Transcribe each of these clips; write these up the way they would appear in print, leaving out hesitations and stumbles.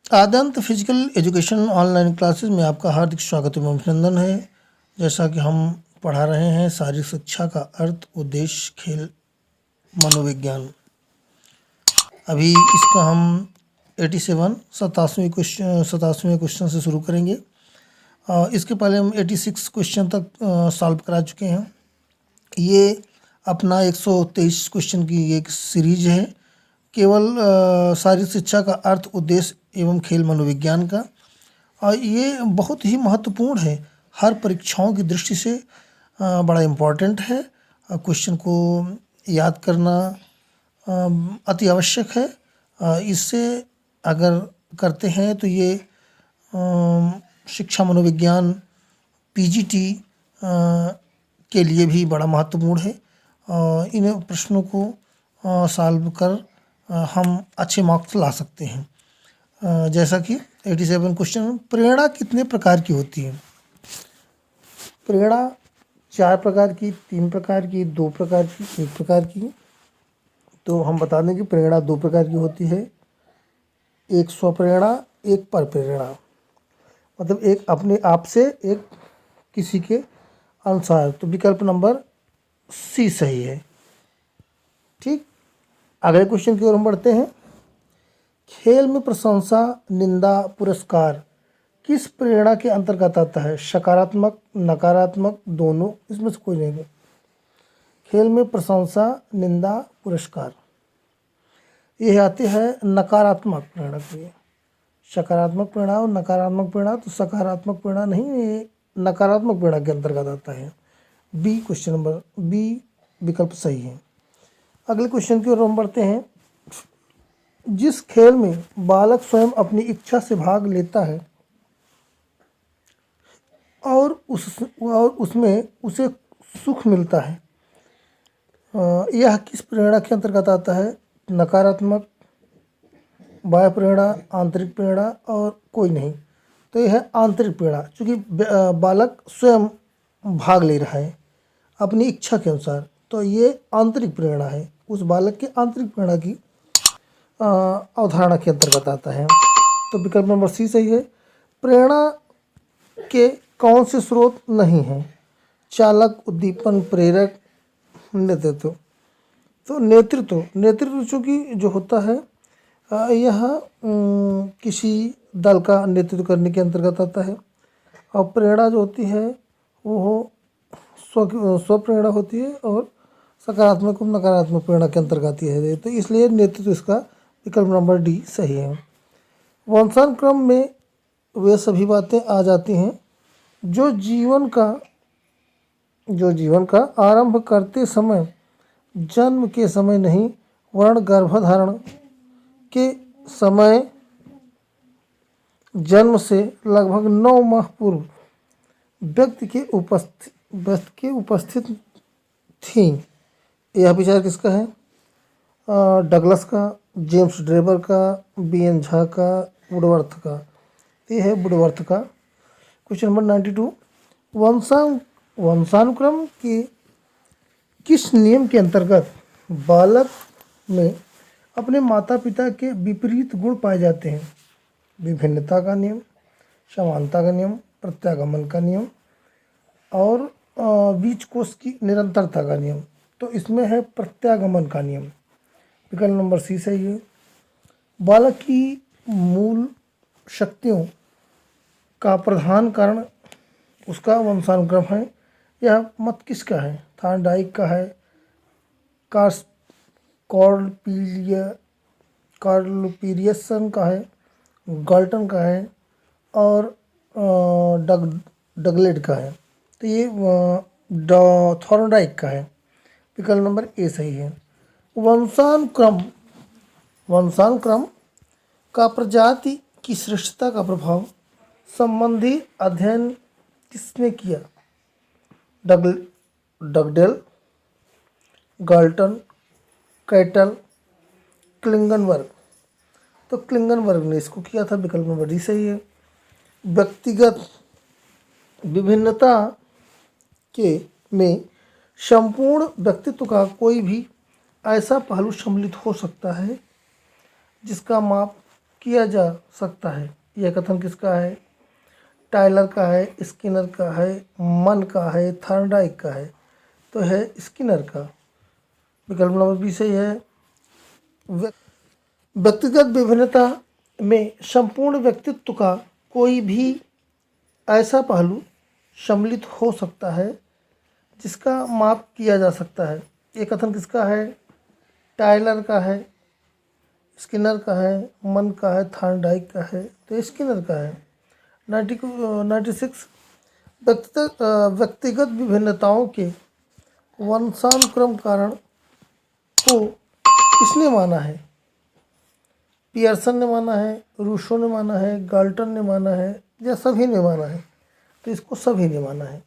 आदंत physical education online classes में आपका हार्दिक स्वागत एवं अभिनंदन है। जैसा कि हम पढ़ा रहे हैं शारीरिक शिक्षा का अर्थ, उद्देश्य, खेल, मनोविज्ञान। अभी इसका हम 87 सतासीवें क्वेश्चन से शुरू करेंगे। इसके पहले हम 86 क्वेश्चन तक सॉल्व करा चुके हैं। ये अपना 123 क्वेश्चन की एक सीरीज है, केवल शारीरिक शिक्षा का अर्थ, उद्देश्य एवं खेल मनोविज्ञान का। और ये बहुत ही महत्वपूर्ण है, हर परीक्षाओं की दृष्टि से बड़ा इम्पोर्टेंट है। क्वेश्चन को याद करना अति आवश्यक है। इससे अगर करते हैं तो ये शिक्षा मनोविज्ञान पीजीटी के लिए भी बड़ा महत्वपूर्ण है। इन प्रश्नों को सॉल्व कर हम अच्छे मार्क्स ला सकते हैं। जैसा कि 87 क्वेश्चन, प्रेरणा कितने प्रकार की होती है? प्रेरणा 4 प्रकार की, 3 प्रकार की, 2 प्रकार की, 1 प्रकार की। तो हम बता दें कि प्रेरणा 2 प्रकार की होती है, एक स्वप्रेरणा, एक पर प्रेरणा। मतलब एक अपने आप से, एक किसी के अनुसार। तो विकल्प नंबर सी सही है। ठीक, अगले क्वेश्चन की ओर हम बढ़ते हैं। खेल में प्रशंसा, निंदा, पुरस्कार किस प्रेरणा के अंतर्गत आता है? सकारात्मक, नकारात्मक, दोनों, इसमें से कोई नहीं। खेल में प्रशंसा, निंदा, पुरस्कार ये आते हैं नकारात्मक प्रेरणा के लिए। सकारात्मक प्रेरणा और नकारात्मक प्रेरणा, तो सकारात्मक प्रेरणा नहीं, ये नकारात्मक प्रेरणा के अंतर्गत आता है। बी, क्वेश्चन नंबर बी विकल्प सही है। अगले क्वेश्चन की ओर हम बढ़ते हैं। जिस खेल में बालक स्वयं अपनी इच्छा से भाग लेता है और उसमें उसे सुख मिलता है, यह किस प्रेरणा के अंतर्गत आता है? नकारात्मक, बाह्य प्रेरणा, आंतरिक प्रेरणा और कोई नहीं। तो यह है आंतरिक प्रेरणा, क्योंकि बालक स्वयं भाग ले रहा है अपनी इच्छा के अनुसार, तो ये आंतरिक प्रेरणा है। उस बालक के आंतरिक प्रेरणा की अवधारणा के अंतर्गत आता है। तो विकल्प नंबर सी सही है। प्रेरणा के कौन से स्रोत नहीं हैं? चालक, उद्दीपन, प्रेरक, नेतृत्व। तो नेतृत्व चूँकि जो होता है यह किसी दल का नेतृत्व करने के अंतर्गत आता है। और प्रेरणा जो होती है वो स्वप्रेरणा होती है और सकारात्मक और नकारात्मक प्रेरणा के अंतर्गत आती है। तो इसलिए नेतृत्व इसका विकल्प नंबर डी सही है। वंशानुक्रम में वे सभी बातें आ जाती हैं जो जीवन का आरंभ करते समय, जन्म के समय नहीं, वर्ण गर्भधारण के समय, जन्म से लगभग 9 माह पूर्व व्यक्ति के उपस्थित थी। यह विचार किसका है? डगलस का, जेम्स ड्रेबर का, बी.एन. झा का, वुडवर्थ का। ये है वुडवर्थ का। क्वेश्चन नंबर 92, वंशानुक्रम के किस नियम के अंतर्गत बालक में अपने माता पिता के विपरीत गुण पाए जाते हैं? विभिन्नता का नियम, समानता का नियम, प्रत्यागमन का नियम और बीज कोष की निरंतरता का नियम। तो इसमें है प्रत्यागमन का नियम। विकल्प नंबर सी सही है। बालक की मूल शक्तियों का प्रधान कारण उसका वंशानुक्रम है। यह मत किसका है? थॉर्नडाइक का है, कार्लपीरियसन का है, गाल्टन का है और डगलेड का है। तो ये थॉर्नडाइक का है। विकल्प नंबर ए सही है। वंशानुक्रम का प्रजाति की श्रेष्ठता का प्रभाव संबंधी अध्ययन किसने किया? Dugdale, Galton, Cattell, Klingenberg. तो क्लिंगनबर्ग ने इसको किया था। विकल्प नंबर डी सही है। व्यक्तिगत विभिन्नता के में संपूर्ण व्यक्तित्व का कोई भी ऐसा पहलू सम्मिलित हो सकता है जिसका माप किया जा सकता है। यह कथन किसका है? टायलर का है, स्किनर का है, मन का है, थॉर्नडाइक का है? तो है स्किनर का। विकल्प नंबर बी सही है। व्यक्तिगत विभिन्नता में संपूर्ण व्यक्तित्व का कोई भी ऐसा पहलू सम्मिलित हो सकता है जिसका माप किया जा सकता है। ये कथन किसका है? टायलर का है, स्किनर का है, मन का है, थॉर्नडाइक का है? तो स्किनर का है। 96 व्यक्तिगत विभिन्नताओं के वंशानुक्रम कारण को किसने माना है? पियर्सन ने माना है, रूसो ने माना है, गाल्टन ने माना है, या सभी ने माना है? तो इसको सभी ने माना है।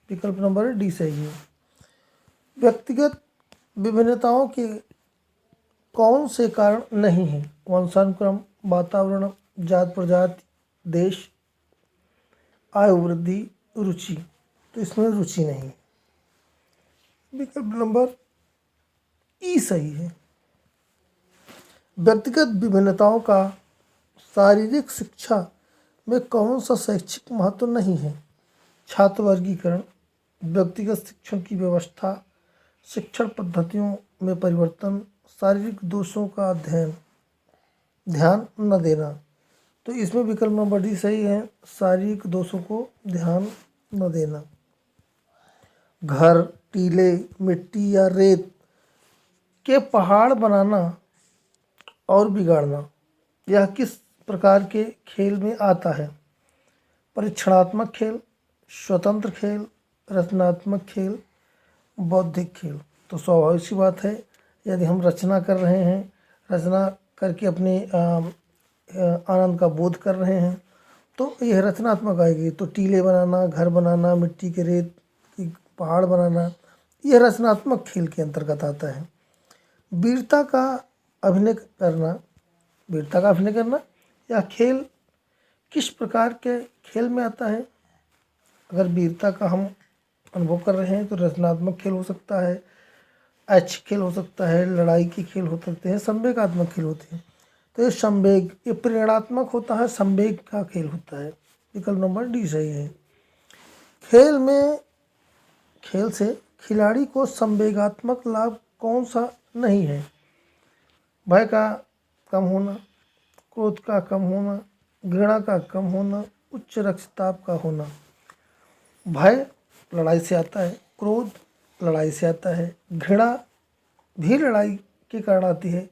विकल्प नंबर डी सही है। व्यक्तिगत विभिन्नताओं के कौन से कारण नहीं हैं? वंशानुक्रम, वातावरण, जात प्रजाति, देश, आयु वृद्धि, रुचि? तो इसमें रुचि नहीं। विकल्प नंबर ई सही है। व्यक्तिगत विभिन्नताओं का शारीरिक शिक्षा में कौन सा शैक्षिक महत्व नहीं है? छात्र वर्गीकरण, व्यक्तिगत शिक्षण की व्यवस्था, शिक्षण पद्धतियों में परिवर्तन, शारीरिक दोषों का ध्यान न देना? तो इसमें विकल्प नंबर डी सही है, शारीरिक दोषों को ध्यान न देना। घर, टीले, मिट्टी या रेत के पहाड़ बनाना और बिगाड़ना, यह किस प्रकार के खेल में आता है? परीक्षणात्मक खेल, स्वतंत्र खेल, रचनात्मक खेल, बौद्धिक खेल? तो स्वाभाविक सी बात है, यदि हम रचना कर रहे हैं, रचना करके अपने आनंद का बोध कर रहे हैं, तो यह रचनात्मक आएगी। तो टीले बनाना, घर बनाना, मिट्टी के रेत की पहाड़ बनाना, यह रचनात्मक खेल के अंतर्गत आता है। वीरता का अभिनय करना या खेल किस प्रकार के खेल में आता है? अगर वीरता का हम अनुभव कर रहे हैं तो रचनात्मक खेल हो सकता है, ऐच्छिक खेल हो सकता है, लड़ाई के खेल हो सकते हैं, संवेगात्मक खेल होते हैं। तो ये संवेग, ये प्रेरणात्मक होता है, संवेग का खेल होता है। विकल्प नंबर डी सही है। खेल से खिलाड़ी को संवेगात्मक लाभ कौन सा नहीं है? भय का कम होना, क्रोध का कम होना, घृणा का कम होना, उच्च रक्तचाप का होना? भय लड़ाई से आता है, क्रोध लड़ाई से आता है, घृणा भी लड़ाई के कारण आती है,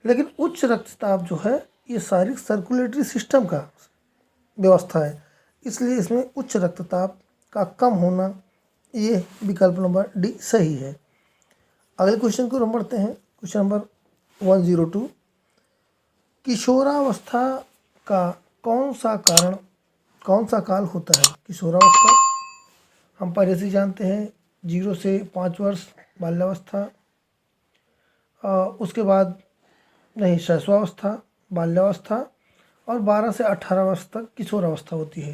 लेकिन उच्च रक्तचाप जो है ये शारीरिक सर्कुलेटरी सिस्टम का व्यवस्था है, इसलिए इसमें उच्च रक्तचाप का कम होना, ये विकल्प नंबर डी सही है। अगले क्वेश्चन को हम बढ़ते हैं। क्वेश्चन नंबर 102, किशोरावस्था का कौन सा काल होता है? किशोरावस्था हम पहले से जानते हैं, 0 से 5 वर्ष बाल्यावस्था, उसके बाद शैशवावस्था, बाल्यावस्था, और 12 से 18 वर्ष तक किशोरावस्था होती है।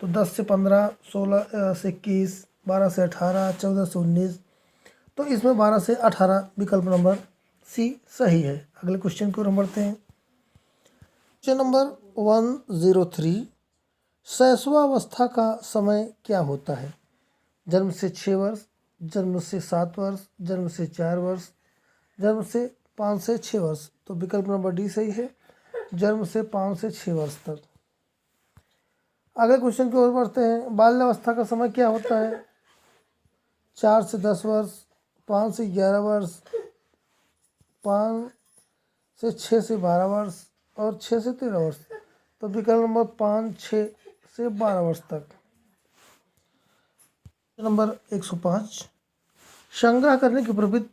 तो 10 से 15, 16 से 21, 12 से 18, 14 से 19, तो इसमें 12 से 18 विकल्प नंबर सी सही है। अगले क्वेश्चन को हम बढ़ते हैं। क्वेश्चन नंबर 103, शैशवावस्था का समय क्या होता है? जन्म से 6 वर्ष, जन्म से 7 वर्ष, जन्म से 4 वर्ष, जन्म से 5 से 6 वर्ष? तो विकल्प नंबर डी सही है, जन्म से 5 से 6 वर्ष तक। अगले क्वेश्चन की ओर बढ़ते हैं। बाल्यावस्था का समय क्या होता है? 4 से 10 वर्ष, 5 से 11 वर्ष, 5 से 6 से 12 वर्ष, और 6 से 13 वर्ष? तो विकल्प नंबर 5, 6 से 12 वर्ष तक। नंबर 105, संग्रह करने की प्रवृत्ति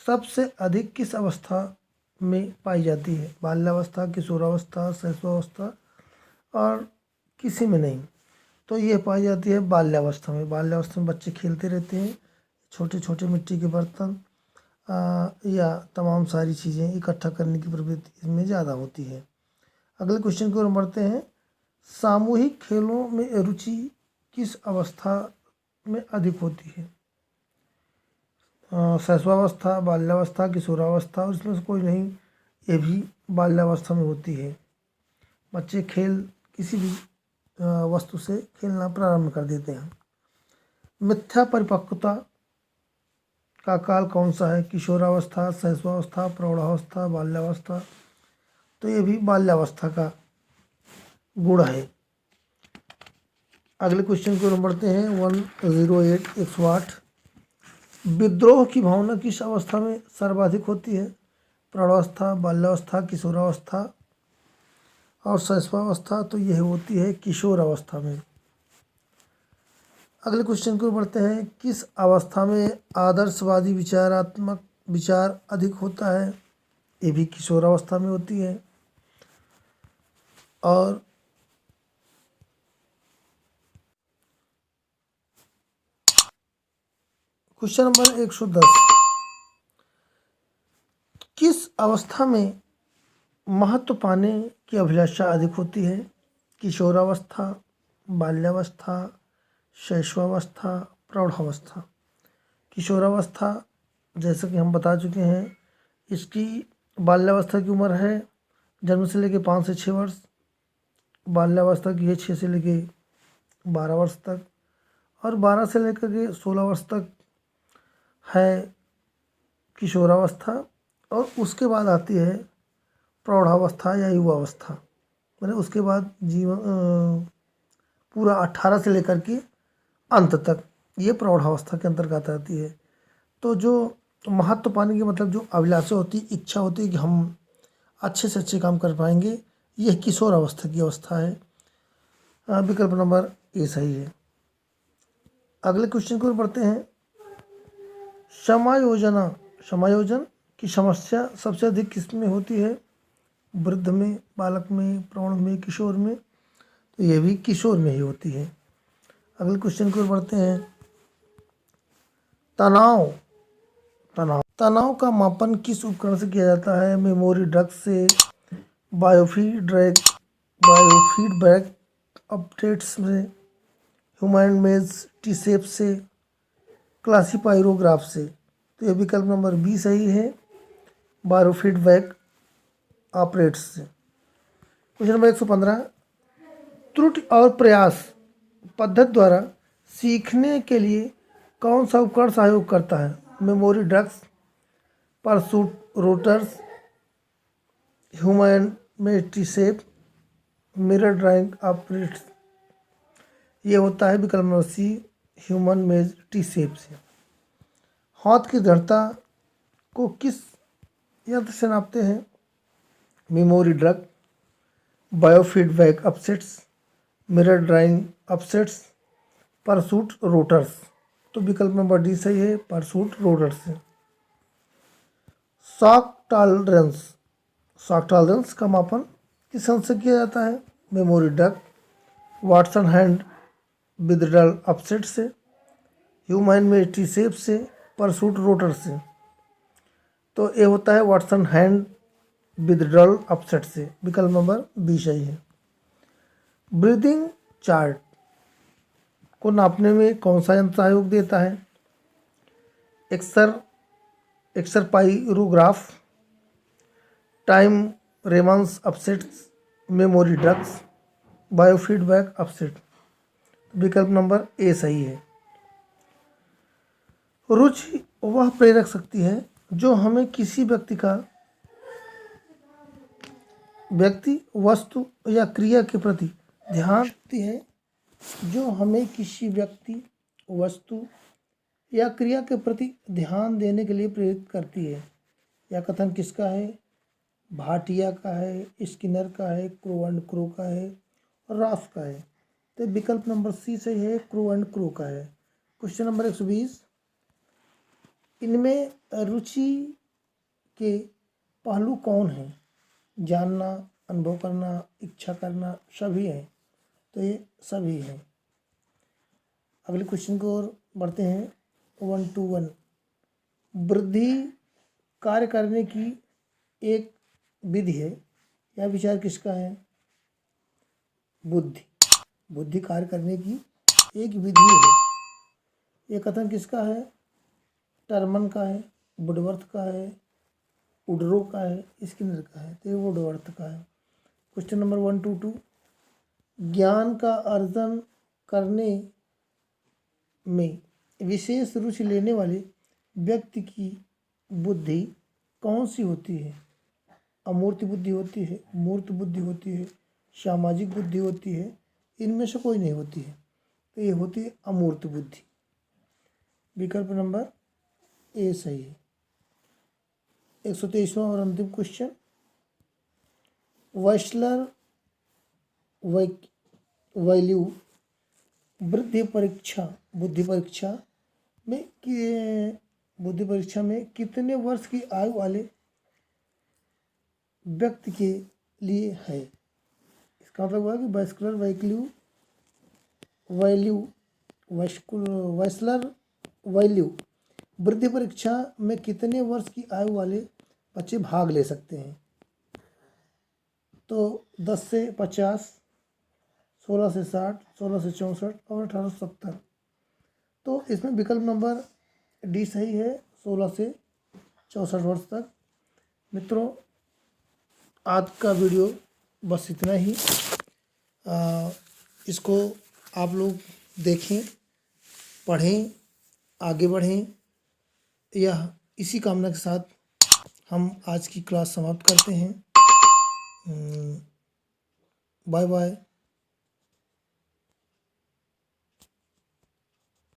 सबसे अधिक किस अवस्था में पाई जाती है? बाल्यावस्था, किशोरावस्था, शैशवावस्था, और किसी में नहीं? तो ये पाई जाती है बाल्यावस्था में। बाल्यावस्था में बच्चे खेलते रहते हैं, छोटे छोटे मिट्टी के बर्तन या तमाम सारी चीज़ें इकट्ठा करने की प्रवृत्ति इसमें ज़्यादा होती है। अगले क्वेश्चन को हम बढ़ते हैं। सामूहिक खेलों में रुचि किस अवस्था में अधिक होती है? शैशवावस्था, बाल्यावस्था, किशोरावस्था, और इसमें से कोई नहीं। ये भी बाल्यावस्था में होती है। बच्चे किसी भी वस्तु से खेलना प्रारंभ कर देते हैं। मिथ्या परिपक्वता का काल कौन सा है? किशोरावस्था, शैशवावस्था, प्रौढ़ावस्था, बाल्यावस्था। तो ये भी बाल्यावस्था का गुण है। अगले क्वेश्चन की ओर बढ़ते हैं। 108 108। विद्रोह की भावना किस अवस्था में सर्वाधिक होती है? प्रौढ़ावस्था, बाल्यावस्था, किशोरावस्था और शैशवावस्था। तो यह होती है किशोर अवस्था में। अगले क्वेश्चन की ओर बढ़ते हैं। किस अवस्था में आदर्शवादी विचारात्मक विचार अधिक होता है? ये भी किशोर अवस्था में होती है। और क्वेश्चन नंबर 110। किस अवस्था में महत्व पाने की अभिलाषा अधिक होती है? किशोरावस्था, बाल्यावस्था, शैशवावस्था, प्रौढ़ावस्था। किशोरावस्था जैसे कि हम बता चुके हैं, इसकी बाल्यावस्था की उम्र है जन्म से लेकर 5 से 6 वर्ष। बाल्यावस्था की है 6 से लेकर 12 वर्ष तक। और 12 से लेकर के 16 वर्ष तक है किशोरावस्था। और उसके बाद आती है प्रौढ़ावस्था या युवावस्था। मैंने उसके बाद जीवन पूरा 18 से लेकर के अंत तक ये प्रौढ़ावस्था के अंतर्गत आती है। तो जो महत्व पाने की मतलब जो अभिलाषा होती है, इच्छा होती है कि हम अच्छे से अच्छे काम कर पाएंगे, यह किशोर अवस्था की अवस्था है। विकल्प नंबर ए सही है। अगले क्वेश्चन की ओर बढ़ते हैं। समायोजन की समस्या सबसे अधिक किस में होती है? वृद्ध में, बालक में, प्रौढ़ में, किशोर में। तो यह भी किशोर में ही होती है। अगले क्वेश्चन की ओर बढ़ते हैं। तनाव का मापन किस उपकरण से किया जाता है? मेमोरी ड्रग से, बायोफीडबैक अपडेट्स से, ह्यूमन इमेज टी-शेप से, क्लासिपायरोग्राफ से। तो यह विकल्प नंबर बी सही है, बायोफीडबैक ऑपरेट्स से। Question number 115। त्रुटि और प्रयास पद्धति द्वारा सीखने के लिए कौन सा उपकरण सहयोग करता है? Memory drums, pursuit rotors, human image T shape, mirror drawing apparatus. ये होता है विकल्प number C, human image T shape से। हाथ की दृढ़ता को किस यंत्र से नापते हैं? Memory drug, biofeedback upsets, mirror drawing upsets, pursuit rotors. तो विकल्प नंबर डी सही है, परसूट रोटर्स से। शॉक टॉलरेंस का मापन किस यंत्र से किया जाता है? Memory drug, Watson hand withdrawal upset से, ह्यूमन इमेज टी-शेप से, परसूट रोटर से। तो ये होता है वाटसन हैंड विदड्रॉल अपसेट से। विकल्प नंबर बी सही है। ब्रीदिंग चार्ट को नापने में कौन सा यंत्र सहयोग देता है? एक्सरपाइरोग्राफ, टाइम रेमन्स apparatus, memory drums, biofeedback apparatus. विकल्प नंबर ए सही है। रुचि वह प्रेरक शक्ति है जो हमें किसी वस्तु या क्रिया के प्रति ध्यान रखती है, जो हमें किसी व्यक्ति, वस्तु या क्रिया के प्रति ध्यान देने के लिए प्रेरित करती है। यह कथन किसका है? भाटिया का है, स्किनर का है, क्रो एंड क्रो का है और राफ का है। तो विकल्प नंबर सी सही है, क्रो एंड क्रो का है। Question number 120। इनमें रुचि के पहलू कौन हैं? जानना, अनुभव करना, इच्छा करना, सभी हैं। तो ये सभी हैं। अगले क्वेश्चन की ओर बढ़ते हैं। 121। वृद्धि कार्य करने की एक विधि है। यह विचार किसका है? बुद्धि कार्य करने की एक विधि है। यह कथन किसका है? टर्मन का है, वुडवर्थ का है, उडरो का है, स्किनर का है, तो ये वुडवर्थ का है। क्वेश्चन नंबर 122, ज्ञान का अर्जन करने में विशेष रुचि लेने वाले व्यक्ति की बुद्धि कौन सी होती है? अमूर्त बुद्धि होती है, मूर्त बुद्धि होती है, सामाजिक बुद्धि होती है, इनमें से कोई नहीं होती है, तो ये होती है अमूर्त बुद्धि। विकल्प नंबर ए सही है। 123वां और अंतिम क्वेश्चन, वेस्लर वैल्यू बुद्धि परीक्षा में कितने वर्ष की आयु वाले व्यक्ति के लिए है? इसका मतलब हुआ कि वेस्लर वैल्यू वृद्धि परीक्षा में कितने वर्ष की आयु वाले बच्चे भाग ले सकते हैं? तो 10 से 50, 16 से 60, 16 से 64 और 18 से 70। तो इसमें विकल्प नंबर डी सही है, 16 से 64 वर्ष तक। मित्रों, आज का वीडियो बस इतना ही। इसको आप लोग देखें, पढ़ें, आगे बढ़ें। यह इसी कामना के साथ हम आज की क्लास समाप्त करते हैं। Bye bye.